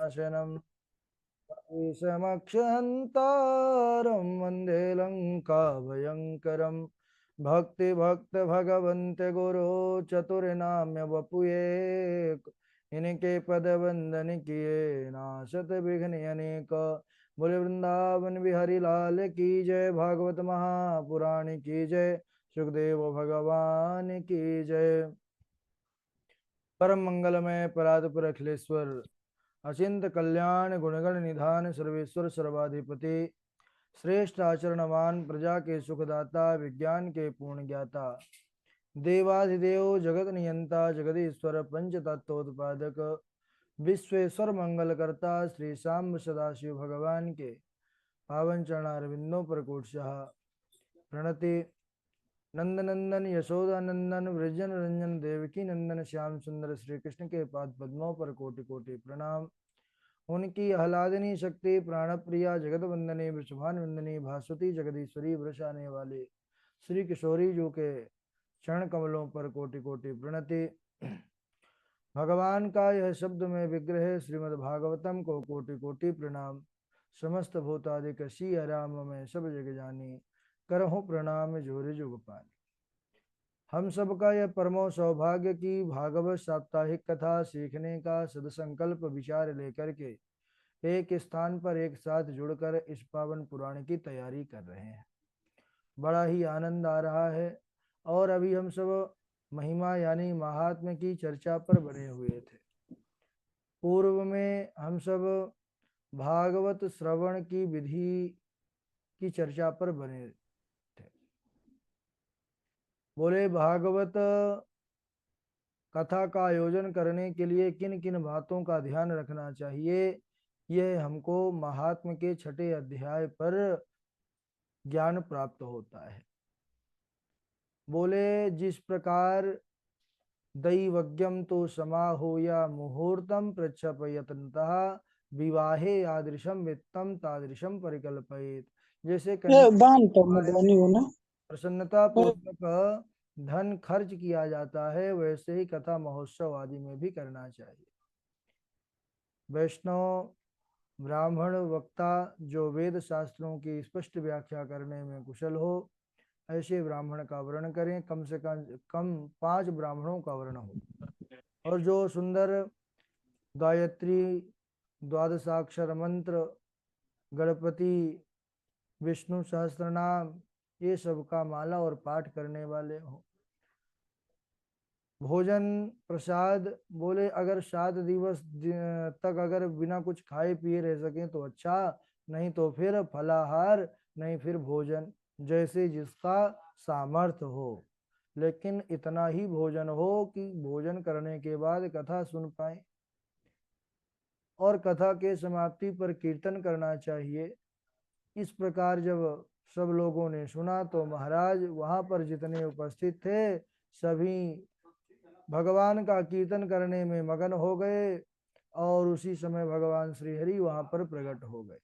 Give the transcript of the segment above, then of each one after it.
नाशनम् विषमक्षहन्तारं वन्दे लङ्काभयङ्करं भक्ति भगवन्त गुरु चतुर्नाम्य वपुये इनके पद वंदन किए नाशत विघ्न अनेक। बोले वृंदावन बिहारी लाल की जय, भागवत महापुराण की जय, सुखदेव भगवान की जय। परम मंगलमय परात्पर अखिलेश्वर अचिंत कल्याण गुणगण निधान सर्वेश्वर सर्वाधिपति श्रेष्ठ आचरणवान प्रजा के सुखदाता विज्ञान के पूर्ण ज्ञाता देवाधिदेव जगत नियंता जगदीश्वर पंच तत्वोत्पादक विश्वेश्वर मंगलकर्ता श्री शाम सदाशिव भगवान के पावन चरणारविंदों पर कोटशाह प्रणति। नंदनंदन यशोदानंदन वृजन रंजन देवकी नंदन श्याम सुंदर श्री कृष्ण के पाद पद्मों पर कोटि कोटि प्रणाम। उनकी आह्लादनी शक्ति प्राण प्रिया जगत वंदनी वृषभान वंदनी भास्वती जगदीश्वरी वृषाने वाले श्री किशोरी जी के चरण कमलों पर कोटि कोटि प्रणति। भगवान का यह शब्द में विग्रह श्रीमद् भागवतम को कोटि कोटि प्रणाम। समस्त भूतादिक सी आराम में सब जग जानी करहु प्रणाम जोर जुग पानी। हम सबका यह परमो सौभाग्य की भागवत साप्ताहिक कथा सीखने का सदसंकल्प विचार लेकर के एक स्थान पर एक साथ जुड़कर इस पावन पुराण की तैयारी कर रहे हैं। बड़ा ही आनंद आ रहा है। और अभी हम सब महिमा यानी महात्म्य की चर्चा पर बने हुए थे। पूर्व में हम सब भागवत श्रवण की विधि की चर्चा पर बने थे। बोले भागवत कथा का आयोजन करने के लिए किन किन बातों का ध्यान रखना चाहिए, यह हमको महात्म्य के छठे अध्याय पर ज्ञान प्राप्त होता है। बोले जिस प्रकार दैवज्ञम तो समाहूय मुहूर्तम प्रक्षपयतन्तः विवाहे यादृशम वित्तम तादृशम परिकल्पयेत। जैसे कहीं प्रसन्नता पूर्वक धन खर्च किया जाता है, वैसे ही कथा महोत्सव आदि में भी करना चाहिए। वैष्णव ब्राह्मण वक्ता जो वेद शास्त्रों की स्पष्ट व्याख्या करने में कुशल हो, ऐसे ब्राह्मण का वर्ण करें। कम से कम 5 ब्राह्मणों का वर्ण हो। और जो सुंदर गायत्री, द्वादशाक्षर मंत्र, गणपति, विष्णु सहस्त्रनाम, ये सब का माला और पाठ करने वाले हो। भोजन प्रसाद, बोले अगर 7 दिवस तक अगर बिना कुछ खाए पिए रह सकें तो अच्छा, नहीं तो फिर फलाहार, नहीं फिर भोजन, जैसे जिसका सामर्थ्य हो। लेकिन इतना ही भोजन हो कि भोजन करने के बाद कथा सुन पाए। और कथा के समाप्ति पर कीर्तन करना चाहिए। इस प्रकार जब सब लोगों ने सुना तो महाराज वहां पर जितने उपस्थित थे सभी भगवान का कीर्तन करने में मगन हो गए। और उसी समय भगवान श्री हरि वहां पर प्रकट हो गए।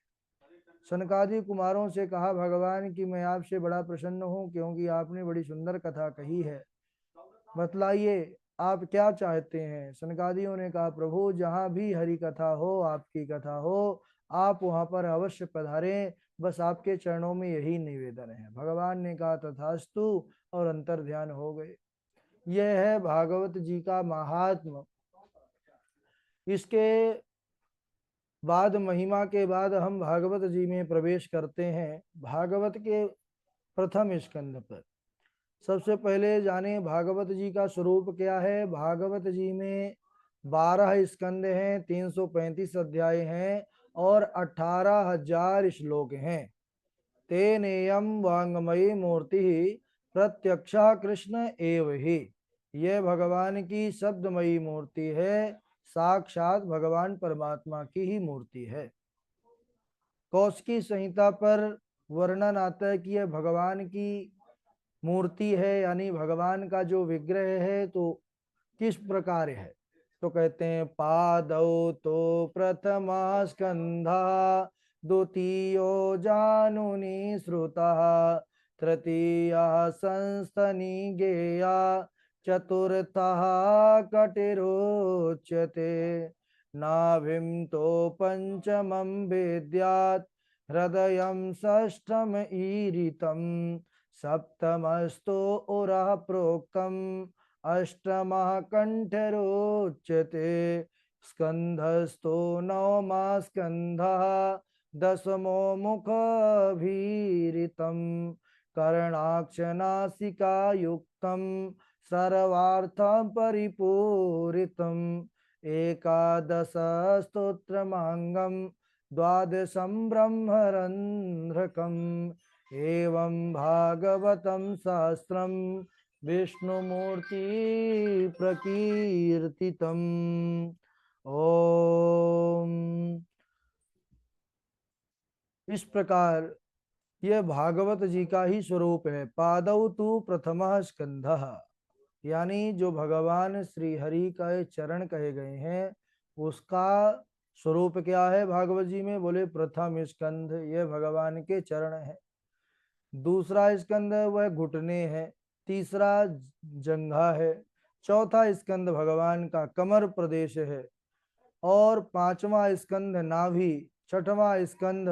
सनकादि कुमारों से कहा भगवान कि मैं आपसे बड़ा प्रसन्न हूँ, क्योंकि आपने बड़ी सुंदर कथा कही है। बतलाइए आप क्या चाहते हैं। सनकादियों ने कहा प्रभु जहाँ भी हरि कथा हो, आपकी कथा हो, आप वहां पर अवश्य पधारें, बस आपके चरणों में यही निवेदन है। भगवान ने कहा तथास्तु, और अंतर ध्यान हो गए। यह है भागवत जी का महात्म। इसके बाद महिमा के बाद हम भागवत जी में प्रवेश करते हैं। भागवत के प्रथम स्कंद पर सबसे पहले जाने भागवत जी का स्वरूप क्या है। भागवत जी में 12 स्कंद हैं, 335 अध्याय हैं और 18,000 श्लोक हैं। तेनेयम वांगमयी मूर्ति प्रत्यक्षा कृष्ण एव ही। यह भगवान की शब्दमयी मूर्ति है, साक्षात भगवान परमात्मा की ही मूर्ति है। कौशिकी संहिता पर वर्णन आता है कि यह भगवान की मूर्ति है, यानी भगवान का जो विग्रह है तो किस प्रकार है। तो कहते हैं पादौ तो प्रथमा स्कंधा द्वितीयो जानुनी श्रुता तृतीया संस्थनी गेया चतुर्थ कटिरोच्यते नाभिं तो पंचमं वेद्यात् हृदयं षष्ठम ईरितं सप्तमस्तु उरः प्रोक्तम् अष्टमः कंठरोच्यते स्कंधस्तु नवमा स्कंधः दशमो मुखभीरितं कर्णाक्षनासिकायुक्तं सर्वार्थं परिपूरितम् एकादश स्तोत्रमांगं द्वादशं ब्रह्मरंध्रकम् एवं भागवतं शास्त्रं विष्णुमूर्ति प्रकीर्तितम्। ओम। इस प्रकार यह भागवत जी का ही स्वरूप है। पादौ तु प्रथमः स्कंधः, यानी जो भगवान श्री हरि का ये चरण कहे गए हैं उसका स्वरूप क्या है भागवत जी में? बोले प्रथम स्कंध ये भगवान के चरण है, दूसरा स्कंद वह घुटने है, तीसरा जंघा है, चौथा स्कंद भगवान का कमर प्रदेश है, और पांचवा स्कंद नाभि, छठवां स्कंद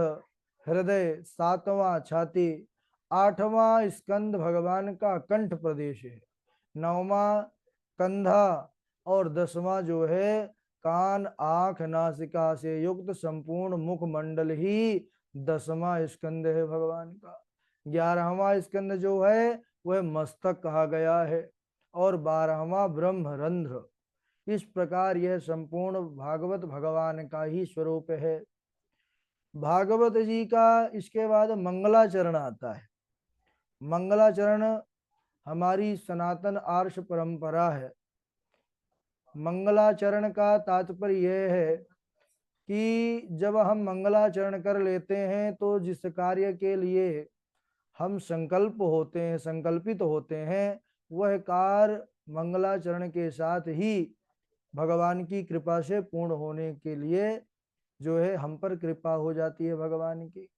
हृदय, सातवां छाती, आठवां स्कंद भगवान का कंठ प्रदेश है, नौवां कंधा, और दसवां जो है कान आंख नासिका से युक्त संपूर्ण मुख मंडल ही दसवां स्कंद है भगवान का। 11वां स्कंद जो है वह मस्तक कहा गया है, और 12वां ब्रह्मरंध्र। इस प्रकार यह संपूर्ण भागवत भगवान का ही स्वरूप है। भागवत जी का इसके बाद मंगलाचरण आता है। मंगलाचरण हमारी सनातन आर्ष परंपरा है। मंगलाचरण का तात्पर्य यह है कि जब हम मंगलाचरण कर लेते हैं तो जिस कार्य के लिए हम संकल्प होते हैं, संकल्पित होते हैं, वह कार्य मंगलाचरण के साथ ही भगवान की कृपा से पूर्ण होने के लिए जो है हम पर कृपा हो जाती है भगवान की।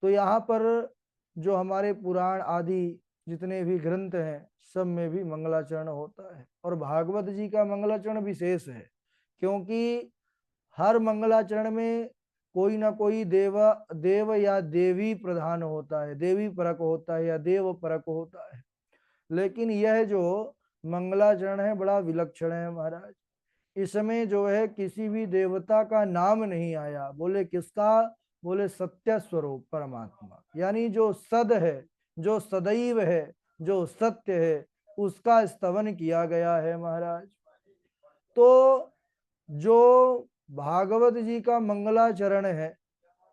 तो यहाँ पर जो हमारे पुराण आदि जितने भी ग्रंथ हैं सब में भी मंगलाचरण होता है, और भागवत जी का मंगलाचरण विशेष है क्योंकि हर मंगलाचरण में कोई ना कोई देव या देवी प्रधान होता है, देवी परक होता है या देव परक होता है। लेकिन यह जो मंगलाचरण है बड़ा विलक्षण है महाराज। इसमें जो है किसी भी देवता का नाम नहीं आया। बोले किसका? बोले सत्य स्वरूप परमात्मा, यानी जो सद है, जो सदैव है, जो सत्य है, उसका स्तवन किया गया है महाराज। तो जो भागवत जी का मंगलाचरण है,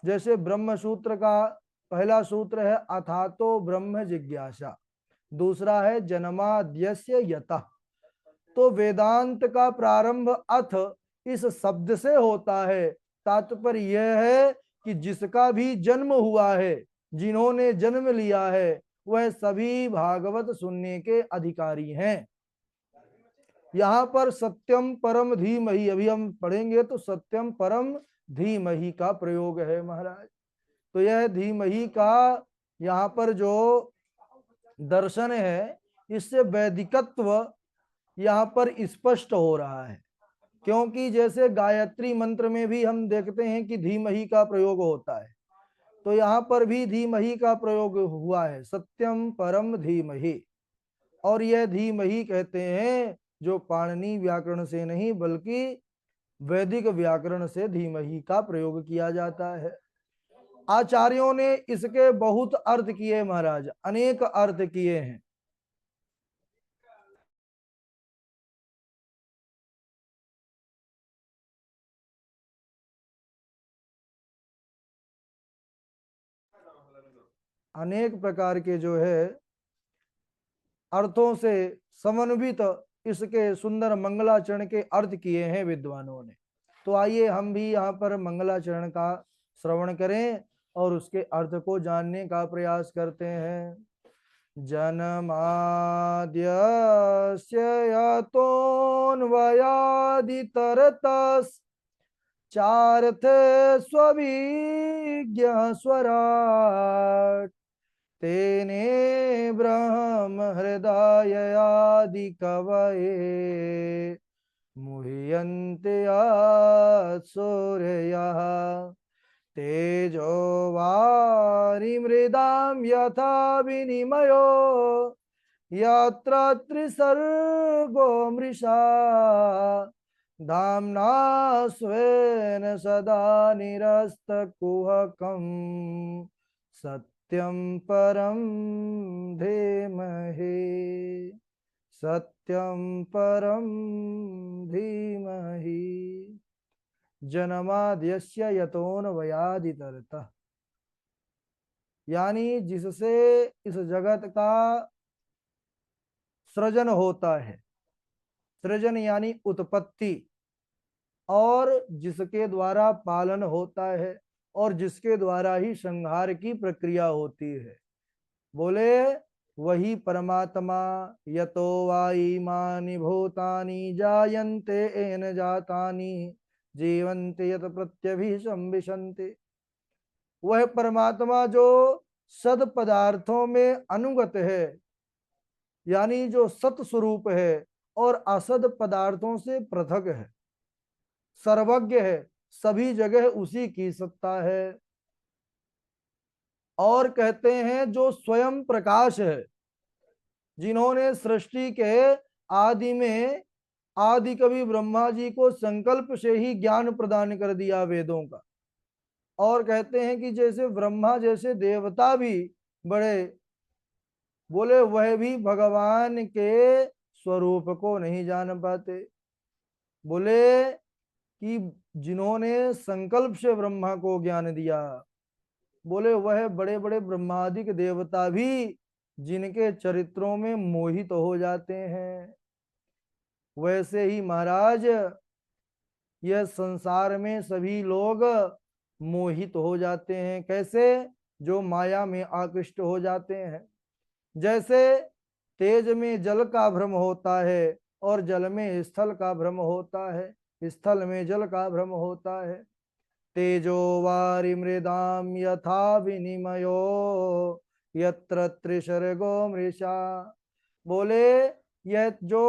जैसे ब्रह्म सूत्र का पहला सूत्र है अथातो ब्रह्म जिज्ञासा, दूसरा है जन्माद्यस्य यतः। तो वेदांत का प्रारंभ अथ इस शब्द से होता है। तात्पर्य यह है कि जिसका भी जन्म हुआ है, जिन्होंने जन्म लिया है, वह सभी भागवत सुनने के अधिकारी हैं। यहाँ पर सत्यम परम धीमहि, अभी हम पढ़ेंगे तो सत्यम परम धीमहि का प्रयोग है महाराज। तो यह धीमहि का यहाँ पर जो दर्शन है, इससे वैदिकत्व यहाँ पर स्पष्ट हो रहा है। क्योंकि जैसे गायत्री मंत्र में भी हम देखते हैं कि धीमहि का प्रयोग होता है, तो यहाँ पर भी धीमहि का प्रयोग हुआ है, सत्यम परम धीमहि। और यह धीमहि कहते हैं जो पाणिनि व्याकरण से नहीं बल्कि वैदिक व्याकरण से धीमहि का प्रयोग किया जाता है। आचार्यों ने इसके बहुत अर्थ किए महाराज, अनेक अर्थ किए हैं। अनेक प्रकार के जो है अर्थों से समन्वित इसके सुंदर मंगलाचरण के अर्थ किए हैं विद्वानों ने। तो आइए हम भी यहाँ पर मंगलाचरण का श्रवण करें और उसके अर्थ को जानने का प्रयास करते हैं। जन्माद्यस्य यतोऽन्वयादितरतस् चार्थे स्वभिज्ञ स्वराट् तेने ब्रह्म हृदयादि कवये मुह्यन्ते सूर्यः तेजो वारिमृदां यथा विनिमयो यत्र त्रिसर्गो मृषा धाम्ना स्वेन सदा निरस्तकुहकं सत्यं परं धीमहि सत्यं परं धीमहि जन्माद्यस्य यतोऽन्वयादितरतः। यानी जिससे इस जगत का सृजन होता है, सृजन यानी उत्पत्ति, और जिसके द्वारा पालन होता है और जिसके द्वारा ही संहार की प्रक्रिया होती है, बोले वही परमात्मा। यतो वा इमानि भूतानि जायन्ते येन जातानि जीवन्ते यत प्रत्यभिसंविशन्ते। वह परमात्मा जो सद पदार्थों में अनुगत है, यानी जो सत स्वरूप है और असद पदार्थों से पृथक है, सर्वज्ञ है, सभी जगह उसी की सत्ता है। और कहते हैं जो स्वयं प्रकाश है, जिन्होंने सृष्टि के आदि में आदि कवि ब्रह्मा जी को संकल्प से ही ज्ञान प्रदान कर दिया वेदों का। और कहते हैं कि जैसे ब्रह्मा जैसे देवता भी बड़े, बोले वह भी भगवान के स्वरूप को नहीं जान पाते। बोले कि जिन्होंने संकल्प से ब्रह्मा को ज्ञान दिया, बोले वह बड़े बड़े ब्रह्मादिक देवता भी जिनके चरित्रों में मोहित हो जाते हैं। वैसे ही महाराज यह संसार में सभी लोग मोहित हो जाते हैं। कैसे? जो माया में आकृष्ट हो जाते हैं। जैसे तेज में जल का भ्रम होता है और जल में स्थल का भ्रम होता है, स्थल में जल का भ्रम होता है। तेजो वारि मृदाम यथा विनिमयो यत्र त्रिसर्गो मृषा। बोले यह जो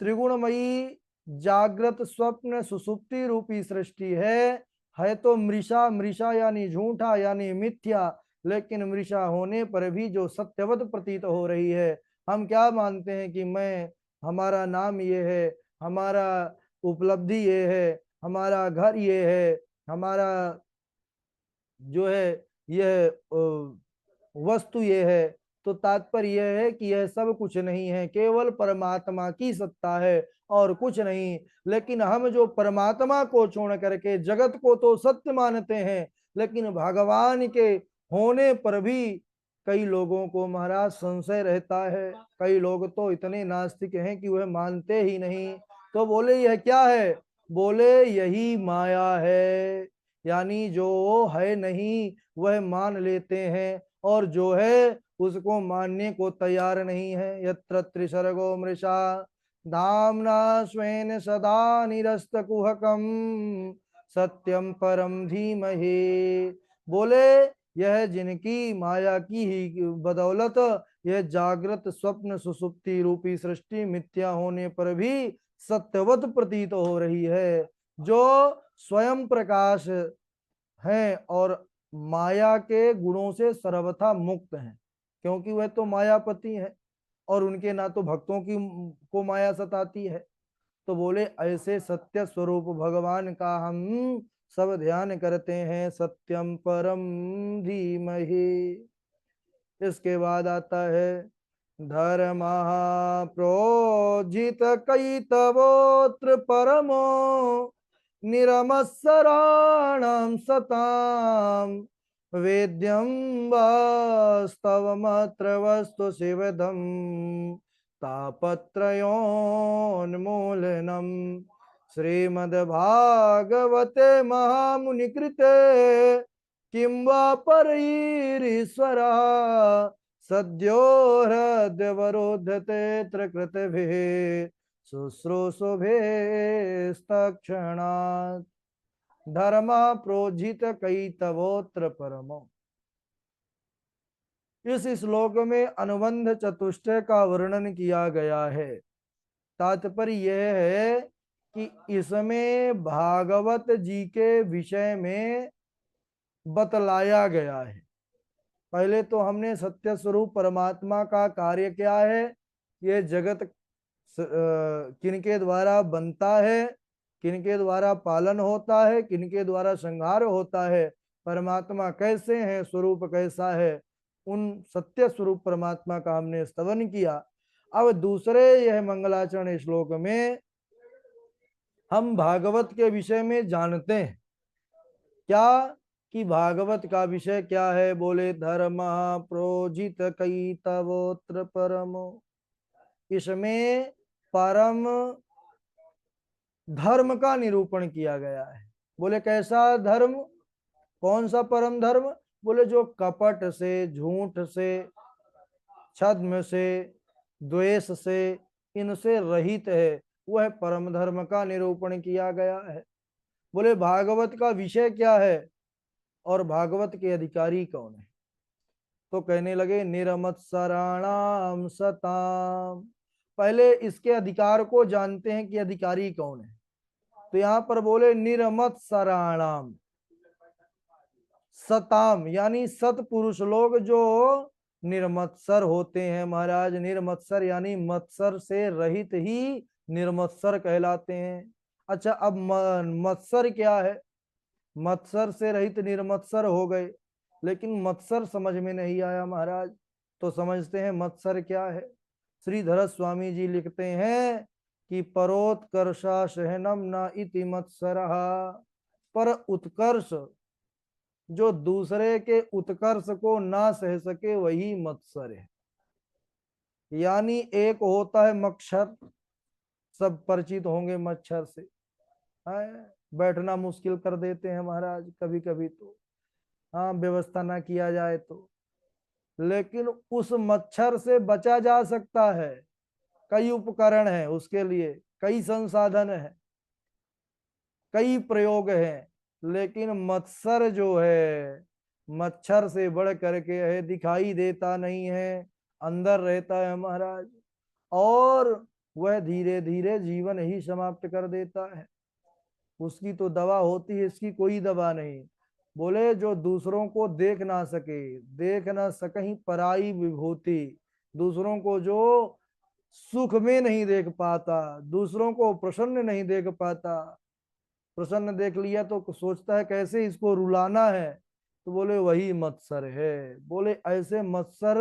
त्रिगुणमयी जागृत स्वप्न सुसुप्ति रूपी सृष्टि है तो मृषा, मृषा यानी झूठा यानी मिथ्या, लेकिन मृषा होने पर भी जो सत्यवत प्रतीत हो रही है। हम क्या मानते हैं कि मैं, हमारा नाम ये है, हमारा उपलब्धि ये है, हमारा घर ये है, हमारा जो है यह वस्तु ये है। तो तात्पर्य यह है कि यह सब कुछ नहीं है, केवल परमात्मा की सत्ता है और कुछ नहीं। लेकिन हम जो परमात्मा को छोड़ करके जगत को तो सत्य मानते हैं, लेकिन भगवान के होने पर भी कई लोगों को महाराज संशय रहता है। कई लोग तो इतने नास्तिक हैं कि वह मानते ही नहीं। तो बोले यह क्या है? बोले यही माया है। यानी जो है नहीं वह मान लेते हैं, और जो है उसको मानने को तैयार नहीं है। यत्र त्रिसर्गो मृषा धाम्ना स्वेन सदा निरस्त कुहकम सत्यम परम धीमहि। बोले यह जिनकी माया की ही बदौलत यह जागृत स्वप्न सुसुप्ति रूपी सृष्टि मिथ्या होने पर भी सत्यवत प्रतीत हो रही है, जो स्वयं प्रकाश हैं और माया के गुणों से सर्वथा मुक्त हैं, क्योंकि वह तो मायापति है और उनके ना तो भक्तों की को माया सताती है। तो बोले ऐसे सत्य स्वरूप भगवान का हम सब ध्यान करते हैं। सत्यम परम धीमहि। इसके बाद आता है धर्म प्रोजित कई तवोत्र परमो निरमत्सराणां सतां वेद्यं वास्तवमत्र वस्तु शिवदं तापत्रयोन्मूलनं श्रीमद्भागवते महामुनिकृते किं वा परैरीश्वरः सद्यो हृद्यवरोधते त्रिकृतिभिः शुश्रूषुभिस्तक्षणात् धर्म प्रोजित कई तवोत्र परमो। इस श्लोक में अनुबंध चतुष्टय का वर्णन किया गया है। तात्पर्य यह है कि इसमें भागवत जी के विषय में बतलाया गया है। पहले तो हमने सत्य स्वरूप परमात्मा का कार्य क्या है, ये जगत किनके द्वारा बनता है, किनके द्वारा पालन होता है, किनके द्वारा संहार होता है, परमात्मा कैसे है, स्वरूप कैसा है, उन सत्य स्वरूप परमात्मा का हमने स्तवन किया। अब दूसरे यह मंगलाचरण श्लोक में हम भागवत के विषय में जानते हैं क्या कि भागवत का विषय क्या है। बोले धर्म प्रोजित कई तवोत्र परमो, इसमें परम धर्म का निरूपण किया गया है। बोले कैसा धर्म, कौन सा परम धर्म, बोले जो कपट से, झूठ से, छद्म से, द्वेष से, इनसे रहित है, वह परम धर्म का निरूपण किया गया है। बोले भागवत का विषय क्या है और भागवत के अधिकारी कौन है, तो कहने लगे निरमत्सराणाम सताम। पहले इसके अधिकार को जानते हैं कि अधिकारी कौन है। तो यहां पर बोले निरमत्सराणाम सताम, यानी सतपुरुष लोग जो निर्मत्सर होते हैं महाराज। निर्मत्सर यानी मत्सर से रहित ही निर्मत्सर कहलाते हैं। अच्छा, अब मत्सर क्या है, मत्सर से रहित निर्मत्सर हो गए, लेकिन मत्सर समझ में नहीं आया महाराज। तो समझते हैं मत्सर क्या है। श्रीधर स्वामी जी लिखते हैं कि परोत्कर्षा सहनम न इति मत्सरः, पर उत्कर्ष, जो दूसरे के उत्कर्ष को ना सह सके वही मत्सर है। यानी एक होता है मच्छर, सब परिचित होंगे मच्छर से, बैठना मुश्किल कर देते हैं महाराज कभी कभी तो, हाँ व्यवस्था ना किया जाए तो। लेकिन उस मच्छर से बचा जा सकता है, कई उपकरण हैं उसके लिए, कई संसाधन हैं, कई प्रयोग हैं। लेकिन मत्सर जो है, मच्छर से बढ़ करके है, दिखाई देता नहीं है, अंदर रहता है महाराज, और वह धीरे धीरे जीवन ही समाप्त कर देता है। उसकी तो दवा होती है, इसकी कोई दवा नहीं। बोले जो दूसरों को देख ना सके, देख ना सकहीं पराई विभूति, दूसरों को जो सुख में नहीं देख पाता, दूसरों को प्रसन्न नहीं देख पाता, प्रसन्न देख लिया तो सोचता है कैसे इसको रुलाना है, तो बोले वही मत्सर है। बोले ऐसे मत्सर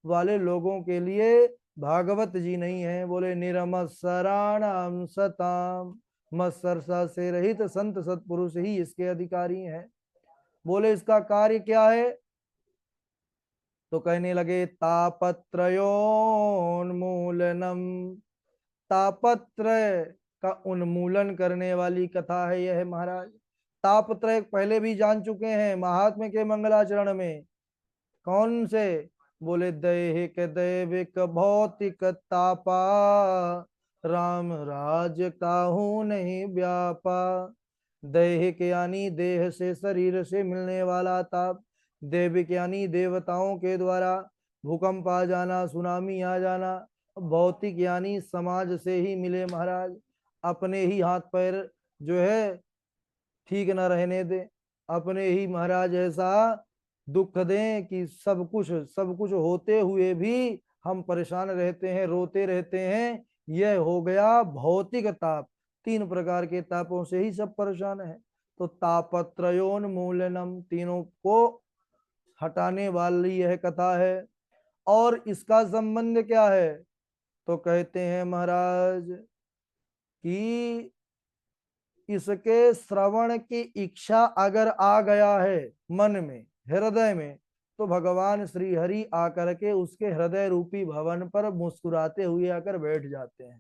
वाले लोगों के लिए भागवत जी नहीं है। बोले निरमत्सराणाम सताम, मत्सर से रहित संत सत्पुरुष ही इसके अधिकारी हैं। बोले इसका कार्य क्या है, तो कहने लगे तापत्रयोन्मूलनम, तापत्रय का उन्मूलन करने वाली कथा है यह महाराज। तापत्रय पहले भी जान चुके हैं महात्म्य के मंगलाचरण में। कौन से, बोले दैहिक दैविक भौतिक तापा, राम राज काहू नहीं व्यापा। दैहिक यानी देह से, शरीर से मिलने वाला ताप, दैविक यानी देवताओं के द्वारा भूकंप आ जाना, सुनामी आ जाना, भौतिक यानी समाज से ही मिले महाराज। अपने ही हाथ पैर जो है ठीक न रहने दे, अपने ही महाराज ऐसा दुख दें कि सब कुछ होते हुए भी हम परेशान रहते हैं, रोते रहते हैं। यह हो गया भौतिक ताप। तीन प्रकार के तापों से ही सब परेशान है। तो तापत्रयोन्मूलनम, तीनों को हटाने वाली यह कथा है। और इसका संबंध क्या है, तो कहते हैं महाराज कि इसके श्रवण की इच्छा अगर आ गया है मन में, हृदय में, तो भगवान श्री हरि आकर के उसके हृदय रूपी भवन पर मुस्कुराते हुए आकर बैठ जाते हैं।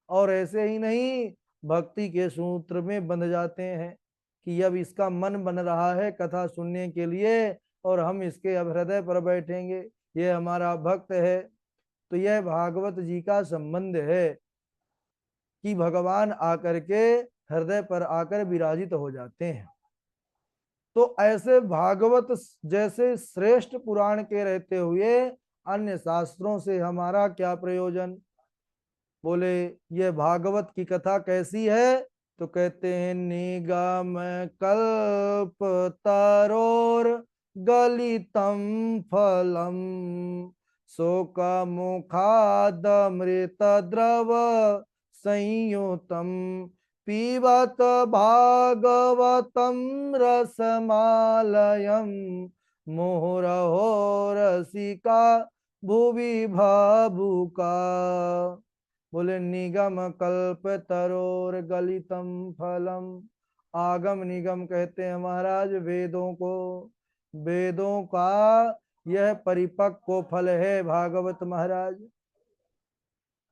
और ऐसे ही नहीं, भक्ति के सूत्र में बंध जाते हैं कि अब इसका मन बन रहा है कथा सुनने के लिए, और हम इसके अब हृदय पर बैठेंगे, ये हमारा भक्त है। तो यह भागवत जी का संबंध है कि भगवान आकर के हृदय पर आकर विराजित हो जाते हैं। तो ऐसे भागवत जैसे श्रेष्ठ पुराण के रहते हुए अन्य शास्त्रों से हमारा क्या प्रयोजन। बोले ये भागवत की कथा कैसी है? तो कहते हैं निगम कल्प तरोर गलितम फलम शोक मुखादमृत द्रव संयुतम पीबत भागवतम रसमालयम मुहुरहो रसिका भुवि भावुका। बोले निगम कल्प तरोर गलितम फलम। आगम निगम कहते हैं महाराज वेदों को, वेदों का यह परिपक्व फल है भागवत महाराज।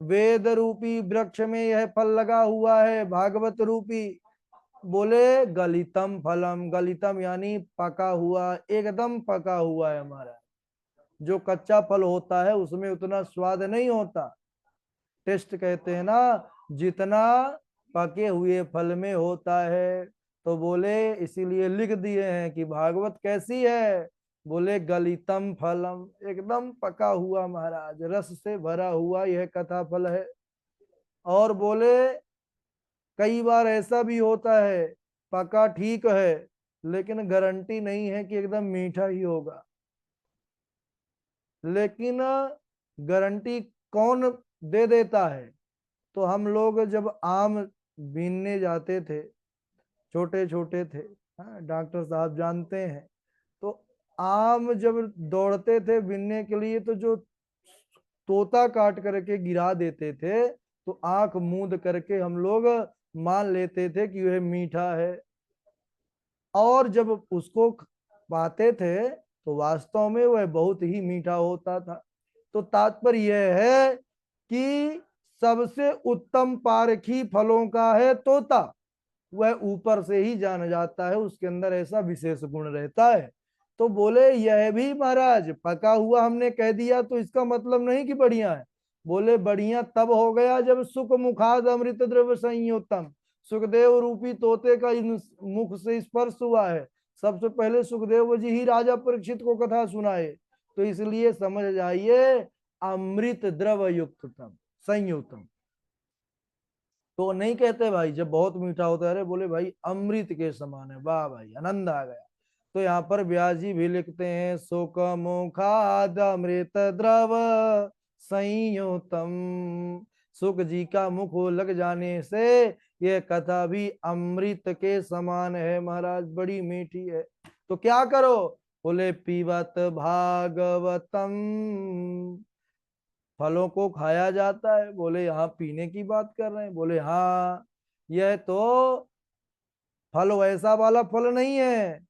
वेद रूपी वृक्ष में यह फल लगा हुआ है भागवत रूपी। बोले गलितम फलम, गलितम यानी पका हुआ, एकदम पका हुआ है हमारा। जो कच्चा फल होता है उसमें उतना स्वाद नहीं होता, टेस्ट कहते हैं ना, जितना पके हुए फल में होता है। तो बोले इसीलिए लिख दिए हैं कि भागवत कैसी है? बोले गलितम फलम, एकदम पका हुआ महाराज, रस से भरा हुआ यह कथा फल है। और बोले कई बार ऐसा भी होता है पका ठीक है लेकिन गारंटी नहीं है कि एकदम मीठा ही होगा। लेकिन गारंटी कौन दे देता है? तो हम लोग जब आम बीनने जाते थे, छोटे छोटे थे, हाँ, डॉक्टर साहब जानते हैं, तो आम जब दौड़ते थे बीनने के लिए तो जो तोता काट करके गिरा देते थे तो आंख मूंद करके हम लोग मान लेते थे कि वह मीठा है। और जब उसको पाते थे तो वास्तव में वह बहुत ही मीठा होता था। तो तात्पर्य यह है कि सबसे उत्तम पारखी फलों का है तोता। वह ऊपर से ही जाना जाता है, उसके अंदर ऐसा विशेष गुण रहता है। तो बोले यह भी महाराज पका हुआ हमने कह दिया तो इसका मतलब नहीं कि बढ़िया है। बोले बढ़िया तब हो गया जब सुख मुखाद अमृत द्रव्य संयुतम, सुखदेव रूपी तोते का इन मुख से स्पर्श हुआ है। सबसे पहले सुखदेव जी ही राजा परीक्षित को कथा सुनाए। तो इसलिए समझ जाइए अमृत द्रव युक्तम संयुतम। तो नहीं कहते भाई जब बहुत मीठा होता है, अरे बोले भाई अमृत के समान है, वाह भाई आनंद आ गया। तो यहाँ पर व्यास जी भी लिखते हैं शोक मुखाद अमृत द्रव संयुतम। सुख जी का मुख लग जाने से यह कथा भी अमृत के समान है महाराज, बड़ी मीठी है। तो क्या करो? बोले पीबत भागवतम, फलों को खाया जाता है। बोले यहाँ पीने की बात कर रहे हैं? बोले हाँ, यह तो फल वैसा वाला फल नहीं है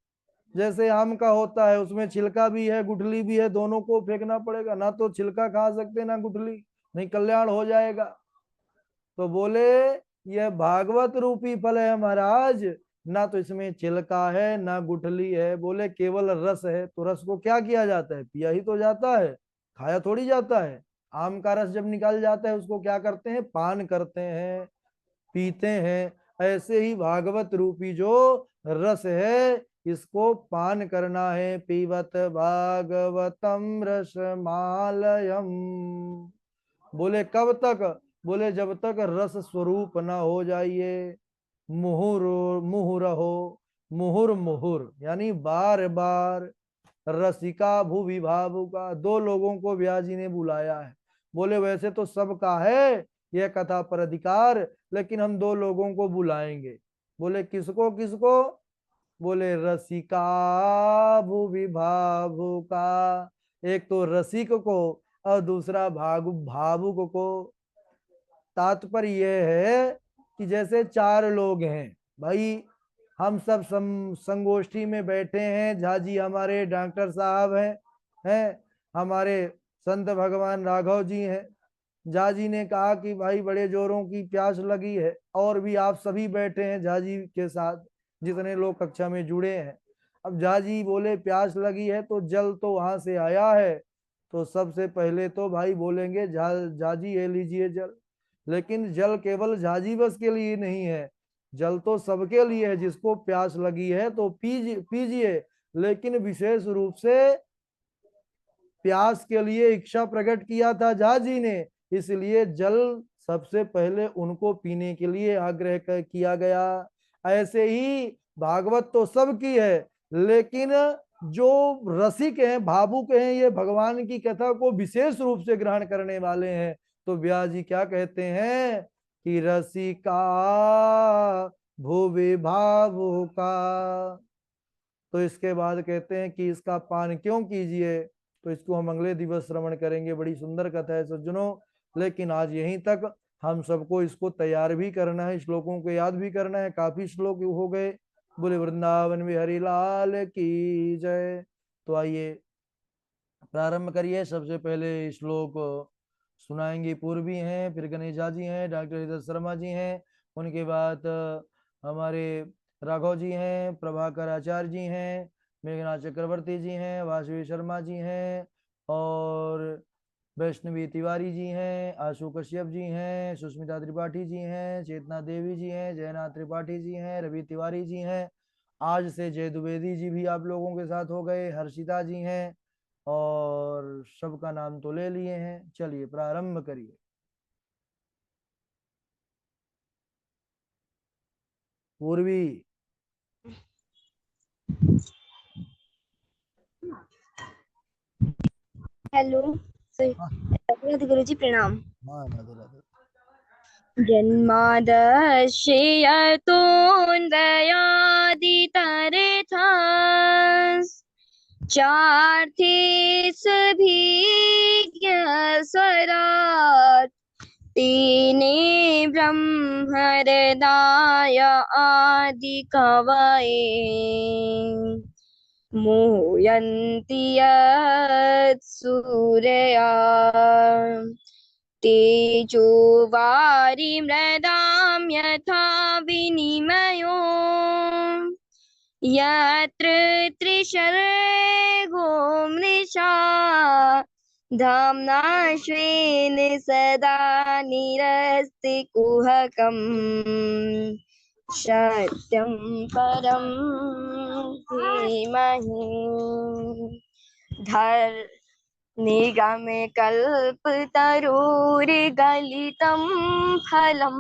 जैसे आम का होता है, उसमें छिलका भी है गुठली भी है, दोनों को फेंकना पड़ेगा, ना तो छिलका खा सकते ना गुठली, नहीं कल्याण हो जाएगा। तो बोले यह भागवत रूपी फल है महाराज, ना तो इसमें छिलका है ना गुठली है, बोले केवल रस है। तो रस को क्या किया जाता है? पिया ही तो जाता है, खाया थोड़ी जाता है। आम का रस जब निकाल जाता है उसको क्या करते हैं? पान करते हैं, पीते हैं। ऐसे ही भागवत रूपी जो रस है इसको पान करना है। पीबत भागवतम रसमालयम। बोले कब तक? बोले जब तक रस स्वरूप ना हो जाइए। मुहुर मुहुर हो, मुहुर मुहुर यानी बार बार। रसिका भूवि भावुका, दो लोगों को व्यास जी ने बुलाया है। बोले वैसे तो सबका है यह कथा पर अधिकार, लेकिन हम दो लोगों को बुलाएंगे। बोले किसको किसको? बोले रसिका भूवि भावुका, एक तो रसिक को और दूसरा भावुक को। तात्पर्य यह है कि जैसे चार लोग हैं भाई, हम सब संगोष्ठी में बैठे हैं, झाजी हमारे डॉक्टर साहब हैं हमारे संत भगवान राघव जी हैं। झाजी ने कहा कि भाई बड़े जोरों की प्यास लगी है, और भी आप सभी बैठे हैं झाजी के साथ जितने लोग कक्षा में जुड़े हैं। अब झाजी बोले प्यास लगी है तो जल तो वहां से आया है, तो सबसे पहले तो भाई बोलेंगे झाजी ये लीजिए जल। लेकिन जल केवल झाजी बस के लिए नहीं है, जल तो सबके लिए है। जिसको प्यास लगी है तो पीजिए, लेकिन विशेष रूप से प्यास के लिए इच्छा प्रकट किया था झाजी ने, इसलिए जल सबसे पहले उनको पीने के लिए आग्रह किया गया। ऐसे ही भागवत तो सबकी है, लेकिन जो रसिक हैं, भावुक हैं, ये भगवान की कथा को विशेष रूप से ग्रहण करने वाले हैं। तो व्यास जी क्या कहते हैं कि रसिका भुवि भावुका। तो इसके बाद कहते हैं कि इसका पान क्यों कीजिए, तो इसको हम अगले दिवस श्रवण करेंगे। बड़ी सुंदर कथा है सज्जनों, लेकिन आज यहीं तक। हम सबको इसको तैयार भी करना है, श्लोकों को याद भी करना है। काफी श्लोक हो गए। बोले वृंदावन बिहारी लाल की जय। तो आइए प्रारंभ करिए। सबसे पहले श्लोक सुनाएंगे पूर्वी हैं, फिर गणेशा जी हैं, डॉक्टर हृदय शर्मा जी हैं, उनके बाद हमारे राघव जी हैं, प्रभाकर आचार्य जी हैं, मेघनाथ चक्रवर्ती जी हैं, वासवी शर्मा जी हैं, और वैष्णवी तिवारी जी हैं, आशु कश्यप जी हैं, सुष्मिता त्रिपाठी जी हैं, चेतना देवी जी हैं, जयनाथ त्रिपाठी जी हैं, रवि तिवारी जी हैं। आज से जय द्विवेदी जी भी आप लोगों के साथ हो गए, हर्षिता जी हैं, और सबका नाम तो ले लिए हैं। चलिए प्रारंभ करिए। पूर्वी। हेलो हाँ राधे गुरु जी प्रणाम। हाँ, राधे राधे। जन्मादस्य यतोऽन्वयादितरथास् चार्थे सभिज्ञ स्वराट् तेने ब्रह्महृदाय आदिकवये मोहयन्ति यत्सूरया तेजो वारिमृदां यथा विनिमयो यत्र त्रिसर्गो मृषा धाम्ना स्वेन सदा निरस्तिकुहकम् सत्यं परं धीमहि निगमे कल्पतरुर्गलितं फलं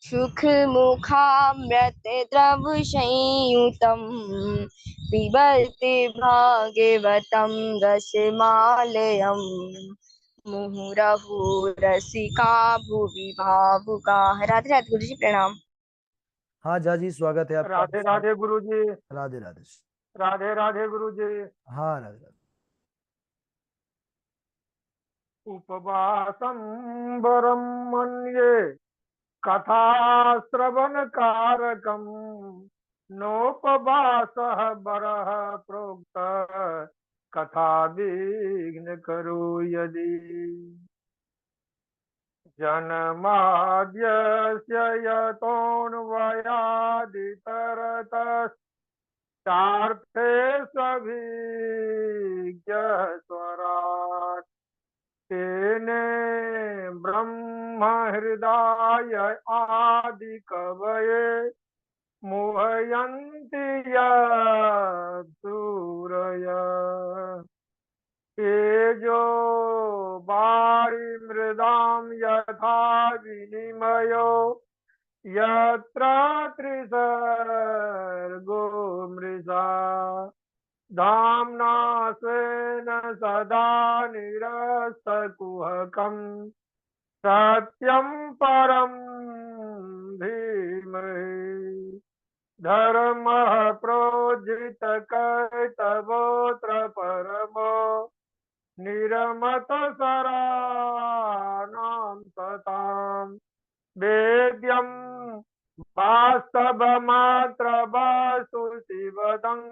सुखमुखामृतद्रवसंयुतं पिबन्ति भागवतं रसमालयम् मुहुरहु रसिका भुवि भावुकाः। राधे राधे गुरु जी प्रणाम। हाँ जाजी, स्वागत है आपका। राधे राधे गुरु जी। राधे राधे। राधे राधे गुरु जी। हाँ राधे राधे। उपवासं वरं मन्ये कथा श्रवण कारकम् नोपवासः वरः प्रोक्त कथा विघ्न करो यदि जन्माद्यस्य यतोऽन्वयादितरतश्चार्थे सभिज्ञस्वराट् तेने ब्रह्म हृदय आदि कवये मोहयन्ति सूरय तेजो वारि मृदां यथा विनिमयो यत्र त्रिसर्गो मृषा धाम्ना स्वेन सदा निरस्तकुहकम् सत्यं परं धीमहि धर्मः प्रोज्झितकर्तव्योऽत्र परमो निरमतसराणां सताम् वेद्यं वास्तवमात्र वस्तुतिवदम्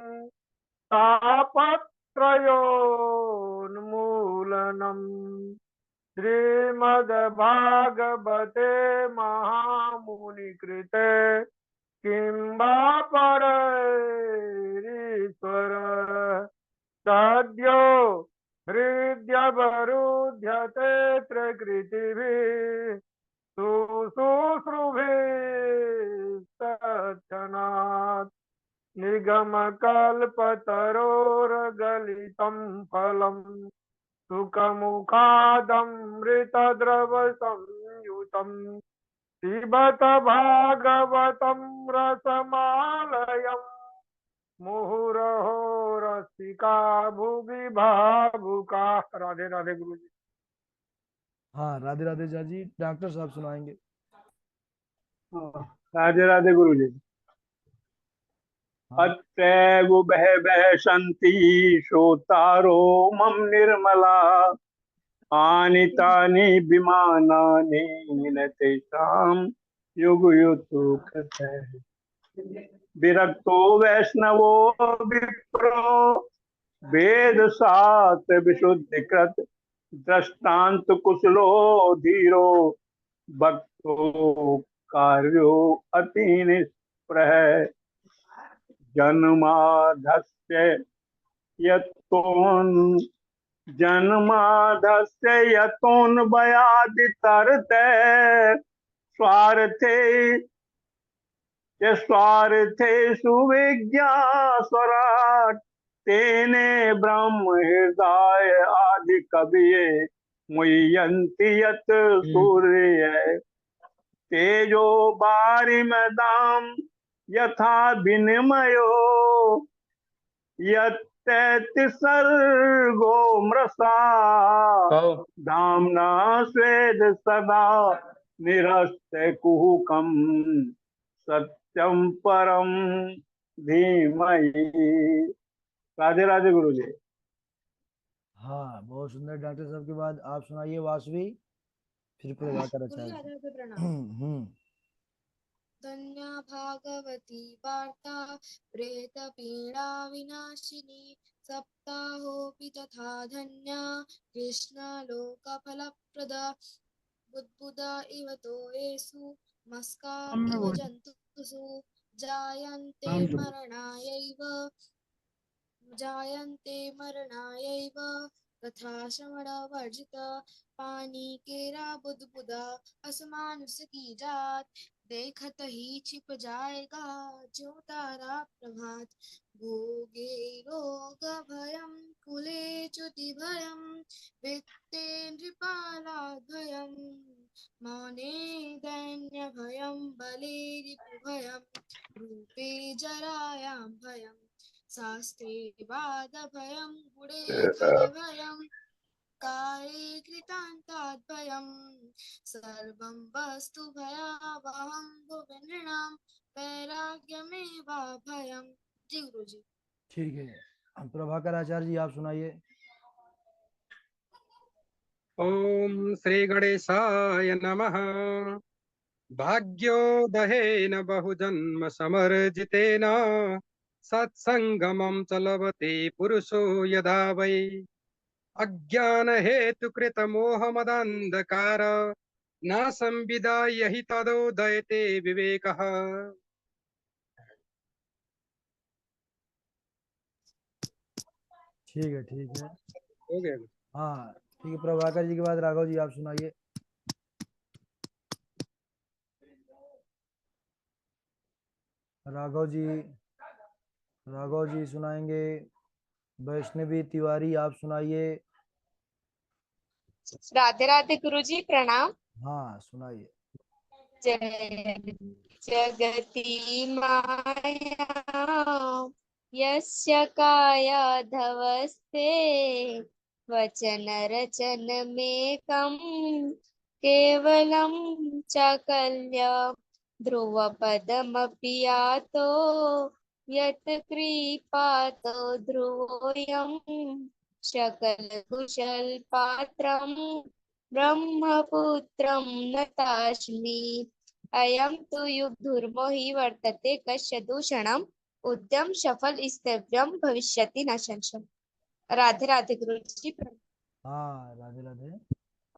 तापत्रयोन्मूलनम् श्रीमद्भागवते महामुनिकृते किं वा परैरीश्वर सद्यो हृद्यवरुध्यते प्रकृतिभिः शुश्रूषुभिस्तच्छनात् निगमकल्पतरोर्गलितं फलम् सुखमुखादमृतद्रवसंयुतं संयुतं पिबत भागवतं रसमालयम् मुहुरहो रसिका भुवि भावुका। राधे राधे गुरु जी। हाँ राधे राधे जाजी, डॉक्टर साहब सुनाएंगे। राधे राधे गुरु जी। हाँ अत्रैव बह बह सन्ति श्रोतारो मम निर्मला आनितानि विमानानि न तेषां युगयुतुकतः विरक्तो वैष्णवो विप्रो वेद शास्त्र विशुद्धिकृत दृष्टांत कुशलो धीरो भक्तो कार्यो अति निष्प्रह जन्माधस्य यतोन जन्माधस्य यतोन्भयादितरते स्वार्थे स्वार्थेषु विज्ञास्वराट् तेने ब्रह्म हृदय आदि कविये मुह्यन्ति यत् सूर्य तेजो वारिमदां यथा विनिमयो यत्तेति सर्गो मृषा धाम्ना स्वेद सदा निरस्ते कुहुकम् सत्यम परम धीमहि। राधे राधे गुरु जी। हाँ बहुत सुंदर। डॉक्टर साहब के बाद आप सुनाइए वासवी, फिर प्रभाकर आचार्य। धन्या भागवती वार्ता प्रेत पीड़ा विनाशिनी सप्ताहोऽपि तथा धन्या कृष्ण लोक फलप्रदा बुद्बुदा इव तो येषु मस्का इव जन्तुषु जायन्ते मरणायैव तथा श्रवणवर्जित पानी केरा बुद्बुदा असमानुष की जात देखत ही छिप जाएगा जो तारा प्रभात भोगे रोग भयं कुले च्युति भयं वित्ते नृपालाद भयं मौने दैन्य भयं बले रिपु भयं रूपे जरायां भयं शास्त्रे वाद भयं गुणे खल भयं काले कृतान्ताद् भयं सर्वं वस्तु भयावहं भुवि नृणां वैराग्यमेवा भयं। जी गुरु जी। ठीक है, प्रभाकर आचार्य जी आप सुनाइए। ओम श्री गणेशाय नमः। भाग्योदहेन बहुजन्म समर्जितेन सत्संगमं च लभते पुरुषो यदा वै अज्ञान हेतुकृत मोहमदन्धकार न संविदाय हि तदोदयते विवेकः। ठीक है हो गया। हाँ ठीक है, प्रभाकर जी के बाद राघव जी आप सुनाइए। राघव जी सुनाएंगे। वैष्णवी तिवारी आप सुनाइए। राधे राधे गुरु जी प्रणाम। हाँ सुनाइए। जगति माया यस्य कायाधवस्ते वचन रचनमेकं केवलं चाकल्य ध्रुवपदमपि यातो यत् कृपातो ध्रुवोऽयं सकलकुशलपात्रं ब्रह्मपुत्रं नतास्मि अयं तु युग्धुर्मोहि वर्तते कस्य दूषणम् उद्यम सफल स्तव्यम भविष्यति न संशय। राधे राधे गुरु जी। हाँ राधे राधे।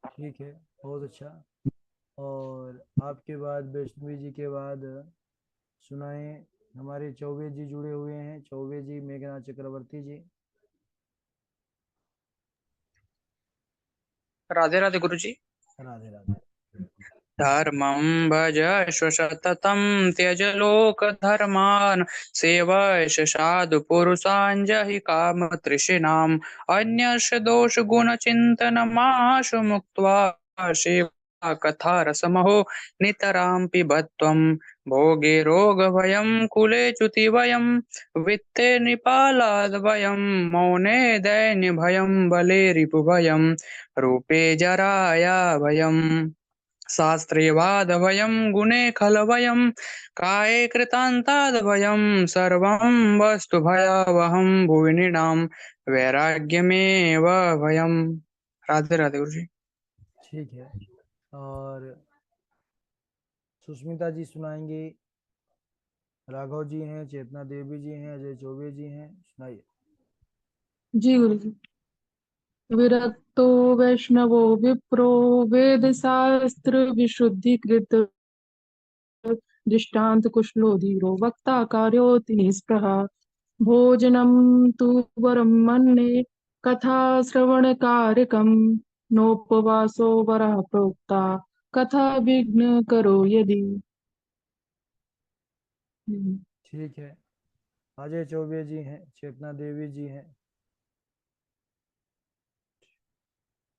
ठीक है, बहुत अच्छा। और आपके बाद वैष्णवी जी के बाद सुनाए हमारे चौबे जी जुड़े हुए हैं। चौबे जी, मेघनाथ चक्रवर्ती जी। राधे राधे गुरु जी। राधे राधे। धर्मं भजस्व सततं त्यज लोकधर्मान् सेवयस्व साधुपुरुषान् जहि कामतृष्णाम् अन्यस्य दोषगुणचिन्तनमाशु मुक्त्वा कथा रसमहो नितरां पिबत्वं भोगे रोगभयं कुले च्युतिभयं वित्ते नृपालाद्भयं मौने दैन्यभयं बले रिपुभयं रूपे जराया भयं शास्त्रे वादभयं गुणे खलभयं काये कृतान्ताद्भयं सर्वं वस्तु भयावहं भुवि नृणां वैराग्यमेव भयम्। राधे राधे गुरु जी। ठीक है। और सुष्मिता जी सुनाएंगे, राघव जी हैं, चेतना देवी जी हैं, अजय चौबे जी हैं, सुनाइए। जी गुरु जी। विरक्तो वैष्णवो विप्रो वेद शास्त्र विशुद्धीकृत दृष्टांत कुशलो धीरो वक्ता कार्योति निष्प्रहा भोजनं तु वरं मन्ये कथा श्रवण कारकं नोपवासो वरः प्रोक्ता कथा विघ्न करो यदि। ठीक है। अजय चौबे जी हैं, चेतना देवी जी हैं,